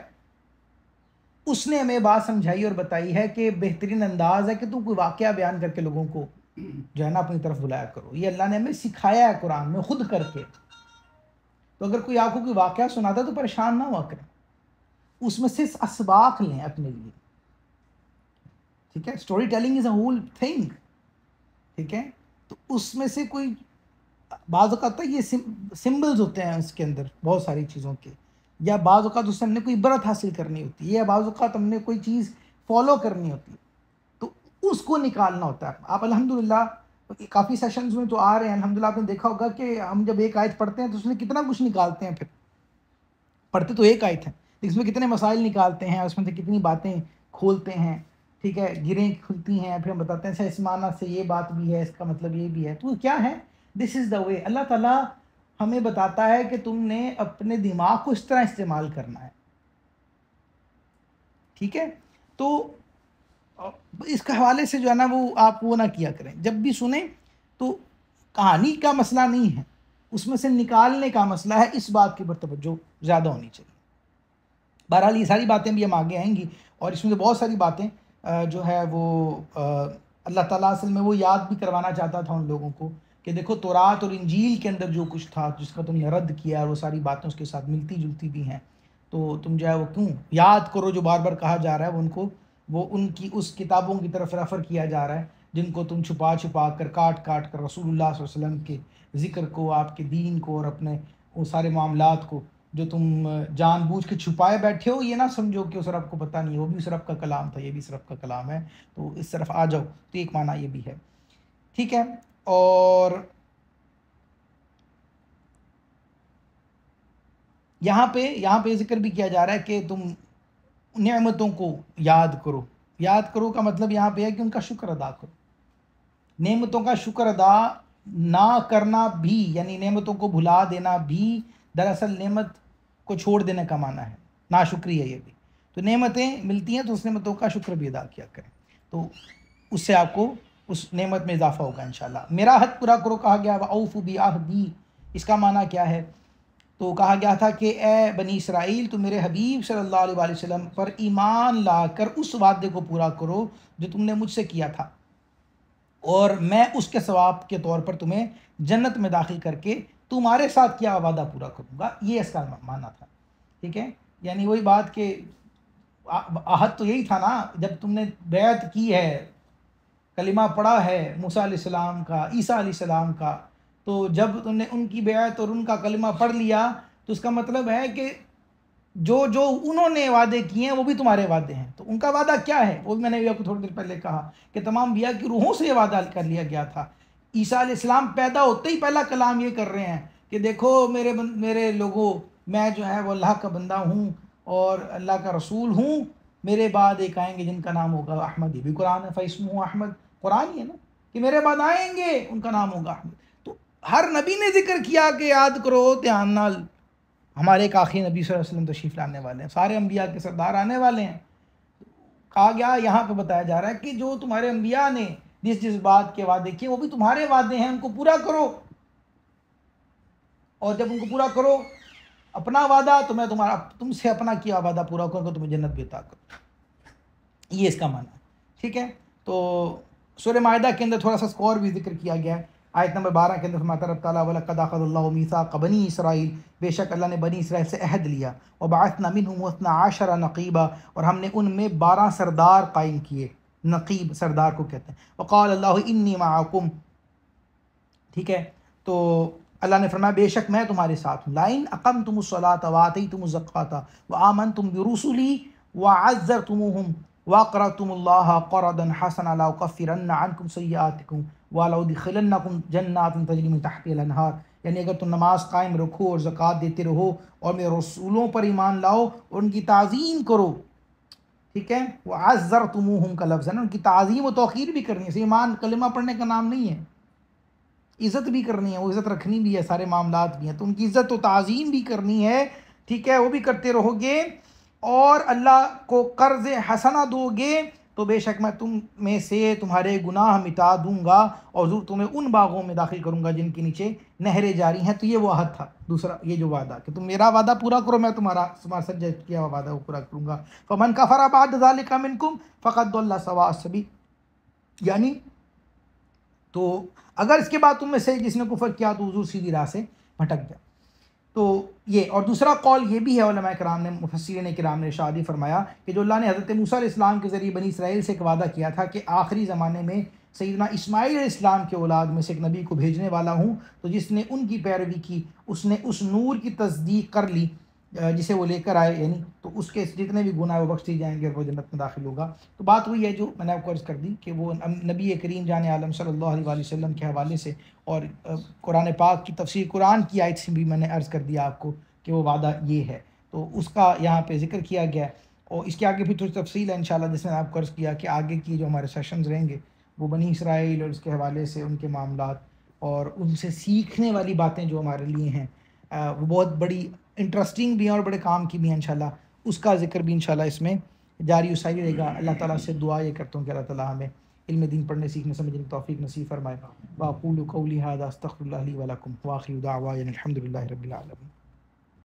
اس نے ہمیں بات سمجھائی اور بتائی ہے کہ بہترین انداز ہے کہ تم کوئی واقعہ بیان کر کے لوگوں کو جو ہے نا اپنی طرف بلایا کرو. یہ اللہ نے ہمیں سکھایا ہے قرآن میں خود کر کے. تو اگر کوئی آپ کو کوئی واقعہ سناتا ہے تو پریشان نہ ہوا کریں، اس میں سے اسباق لیں اپنے لیے. ٹھیک ہے؟ Story telling is a whole thing. ٹھیک ہے؟ تو اس میں سے کوئی بعض اوقات یہ سمبلز ہوتے ہیں اس کے اندر بہت ساری چیزوں کے، یا بعض اوقات اس سے ہم نے کوئی عبرت حاصل کرنی ہوتی ہے، یا بعض اوقات ہم نے کوئی چیز فالو کرنی ہوتی ہے، تو اس کو نکالنا ہوتا ہے. آپ الحمدللہ کافی سیشنز میں تو آ رہے ہیں الحمدللہ، آپ نے دیکھا ہوگا کہ ہم جب ایک آیت پڑھتے ہیں تو اس میں کتنا کچھ نکالتے ہیں. پھر پڑھتے تو ایک آیت ہے، اس میں کتنے مسائل نکالتے ہیں، اس میں سے کتنی باتیں کھولتے ہیں. ٹھیک ہے؟ گریں کھلتی ہیں، پھر ہم بتاتے ہیں اس معنی سے یہ بات بھی ہے، اس کا مطلب یہ بھی ہے. تو کیا ہے؟ دس از دا وے. اللہ تعالیٰ ہمیں بتاتا ہے کہ تم نے اپنے دماغ کو اس طرح استعمال کرنا ہے. ٹھیک ہے؟ تو اس کے حوالے سے جو ہے نا وہ آپ وہ نہ کیا کریں. جب بھی سنیں تو کہانی کا مسئلہ نہیں ہے، اس میں سے نکالنے کا مسئلہ ہے. اس بات کے اوپر توجہ زیادہ ہونی چاہیے. بہرحال یہ ساری باتیں بھی ہم آگے آئیں گی، اور اس میں سے بہت ساری باتیں جو ہے وہ اللہ تعالیٰ اصل میں وہ یاد بھی کروانا چاہتا تھا ان لوگوں کو کہ دیکھو تورات اور انجیل کے اندر جو کچھ تھا جس کا تم نے رد کیا، اور وہ ساری باتیں اس کے ساتھ ملتی جلتی بھی ہیں، تو تم جو ہے وہ کیوں یاد کرو. جو بار بار کہا جا رہا ہے وہ ان کی اس کتابوں کی طرف ریفر کیا جا رہا ہے جن کو تم چھپا چھپا کر کاٹ کاٹ کر رسول اللہ صلی اللہ علیہ وسلم کے ذکر کو، آپ کے دین کو، اور اپنے وہ سارے معاملات کو جو تم جان بوجھ کے چھپائے بیٹھے ہو، یہ نہ سمجھو کہ اس رب کو پتہ نہیں، وہ بھی اس رب کا کلام تھا، یہ بھی اس رب کا کلام ہے، تو اس طرف آ جاؤ. تو ایک معنی یہ بھی ہے. ٹھیک ہے؟ اور یہاں پہ ذکر بھی کیا جا رہا ہے کہ تم نعمتوں کو یاد کرو. یاد کرو کا مطلب یہاں پہ ہے کہ ان کا شکر ادا کرو. نعمتوں کا شکر ادا نہ کرنا بھی، یعنی نعمتوں کو بھلا دینا بھی دراصل نعمت کو چھوڑ دینے کا معنی ہے، ناشکری ہے یہ بھی. تو نعمتیں ملتی ہیں تو اس نعمتوں کا شکر بھی ادا کیا کریں، تو اس سے آپ کو اس نعمت میں اضافہ ہوگا انشاءاللہ. میرا حد پورا کرو کہا گیا، وَأَوْفُوا بِعَهْدِي. اس کا معنی کیا ہے؟ تو کہا گیا تھا کہ اے بنی اسرائیل، تو میرے حبیب صلی اللہ علیہ وآلہ وسلم پر ایمان لا کر اس وعدے کو پورا کرو جو تم نے مجھ سے کیا تھا، اور میں اس کے ثواب کے طور پر تمہیں جنت میں داخل کر کے تمہارے ساتھ کیا وعدہ پورا کروں گا. یہ اس کا معنی تھا. ٹھیک ہے؟ یعنی وہی بات کہ عہد تو یہی تھا نا، جب تم نے بیعت کی ہے، کلمہ پڑھا ہے موسیٰ علیہ السلام کا، عیسیٰ علیہ السلام کا، تو جب تم نے ان کی بیعت اور ان کا کلمہ پڑھ لیا تو اس کا مطلب ہے کہ جو انہوں نے وعدے کیے ہیں وہ بھی تمہارے وعدے ہیں. تو ان کا وعدہ کیا ہے؟ وہ بھی میں نے آپ کو تھوڑی دیر پہلے کہا کہ تمام انبیاء کی روحوں سے یہ وعدہ کر لیا گیا تھا. عیسیٰ علیہ السلام پیدا ہوتے ہی پہلا کلام یہ کر رہے ہیں کہ دیکھو میرے لوگوں، میں جو ہے وہ اللہ کا بندہ ہوں اور اللہ کا رسول ہوں. میرے بعد ایک آئیں گے جن کا نام ہوگا احمد. یہ بھی قرآن ہے، فَاسْمُهُ احمد. قرآن ہی ہے نا کہ میرے بعد آئیں گے ان کا نام ہوگا احمد. تو ہر نبی نے ذکر کیا کہ یاد کرو دھیان نال، ہمارے ایک آخری نبی صلی اللہ علیہ وسلم تشریف لانے والے ہیں، سارے انبیاء کے سردار آنے والے ہیں. کہا گیا یہاں پہ بتایا جا رہا ہے کہ جو تمہارے انبیاء نے جس بات کے وعدے کیے وہ بھی تمہارے وعدے ہیں، ان کو پورا کرو. اور جب ان کو پورا کرو اپنا وعدہ، تو میں تم سے اپنا کیا وعدہ پورا کروں گا، تمہیں جنت بھی عطا کروں. یہ اس کا معنی ہے. ٹھیک ہے؟ تو سورہ مائدہ کے اندر تھوڑا سا اسکور بھی ذکر کیا گیا ہے. آیت نمبر 12 کے اندر فرماتا رب تعالیٰ وَلَقَدْ أَخَذَ اللَّهُ مِيثَاقَ بَنِي إِسْرَائِيلَ. بے شک اللہ نے بنی اسرائیل سے عہد لیا. وَبَعَثْنَا مِنْهُمْ اثْنَا عَشَرَ نَقِيبًا. اور ہم نے ان میں 12 سردار قائم کیے. نقیب سردار کو کہتے ہیں. وَقَالَ اللَّهُ إِنِّي مَعَكُمْ. ٹھیک ہے؟ تو اللہ نے فرمایا بے شک میں تمہارے ساتھ ہوں. لَئِنْ أَقَمْتُمُ الصَّلَاةَ وَآتَيْتُمُ الزَّكَاةَ وَآمَنْتُمْ بِرُسُلِي وَعَزَّرْتُمُوهُمْ وَأَقْرَضْتُمُ اللَّهَ قَرْضًا حَسَنًا لَأُكَفِّرَنَّ عَنْكُمْ سَيِّئَاتِكُمْ وَلَأُدْخِلَنَّكُمْ جَنَّاتٍ تَجْرِی مِن تَحْتِهَا الْأَنْہَارُ، یعنی اگر تم نماز قائم رکھو اور زکوٰۃ دیتے رہو اور میرے رسولوں پر ایمان لاؤ اور ان کی تعظیم کرو، ٹھیک ہے، وَعَزَّرْتُمُوهُمْ کا لفظ ہے نا، ان کی تعظیم و توقیر بھی کرنی ہے، ایمان کلمہ پڑھنے کا نام نہیں ہے، عزت بھی کرنی ہے، وہ عزت رکھنی بھی ہے، سارے معاملات بھی ہیں، تو ان کی عزت و تعظیم بھی کرنی ہے، ٹھیک ہے، وہ بھی کرتے رہو گے اور اللہ کو قرض حسنہ دو گے تو بے شک میں تم میں سے تمہارے گناہ مٹا دوں گا اور ضرور تمہیں ان باغوں میں داخل کروں گا جن کے نیچے نہریں جاری ہیں۔ تو یہ وہ عہد تھا دوسرا، یہ جو وعدہ کہ تم میرا وعدہ پورا کرو، میں تمہارا ساتھ جو کیا ہوا وعدہ وہ پورا کروں گا۔ فمن کفر بعد ذلک منکم فقد ضل سواء السبیل، یعنی تو اگر اس کے بعد تم میں سے جس نے کفر کیا تو حضور سیدھی راہ سے بھٹک گیا۔ تو یہ، اور دوسرا قول یہ بھی ہے، علماء کرام نے، مفسرین کرام نے ارشاد فرمایا کہ جو اللہ نے حضرت موسیٰ علیہ السلام کے ذریعے بنی اسرائیل سے ایک وعدہ کیا تھا کہ آخری زمانے میں سیدنا اسماعیل علیہ السلام کے اولاد میں سے ایک نبی کو بھیجنے والا ہوں، تو جس نے ان کی پیروی کی اس نے اس نور کی تصدیق کر لی جسے وہ لے کر آئے، یعنی تو اس کے جتنے بھی گناہ وہ بخش دی جائیں گے اور وہ جنت میں داخل ہوگا۔ تو بات وہی ہے جو میں نے آپ کو عرض کر دی کہ وہ نبی کریم جان عالم صلی اللہ علیہ وآلہ وسلم کے حوالے سے اور قرآن پاک کی تفسیر قرآن کی آیت سے بھی میں نے عرض کر دیا آپ کو کہ وہ وعدہ یہ ہے، تو اس کا یہاں پہ ذکر کیا گیا ہے، اور اس کے آگے بھی تھوڑی تفصیل ہے انشاءاللہ، جس میں آپ کو عرض کیا کہ آگے کی جو ہمارے سیشنز رہیں گے وہ بنی اسرائیل اور اس کے حوالے سے ان کے معاملات اور ان سے سیکھنے والی باتیں جو ہمارے لیے ہیں وہ بہت بڑی انٹرسٹنگ بھی ہیں اور بڑے کام کی بھی ہیں انشاءاللہ، اس کا ذکر بھی انشاءاللہ اس میں جاری و ساری رہے گا۔ اللہ تعالیٰ سے دعا یہ کرتا ہوں کہ اللہ تعالیٰ ہمیں علم دین پڑھنے سیکھنے سمجھنے کی توفیق نصیب فرمائے۔ وَأَقُولُ قَوْلِي هَذَا أَسْتَغْفِرُ اللَّهَ لِي وَلَكُمْ وَآخِرُ دَعْوَانَا الْحَمْدُ لِلَّهِ رَبِّ الْعَالَمِينَ۔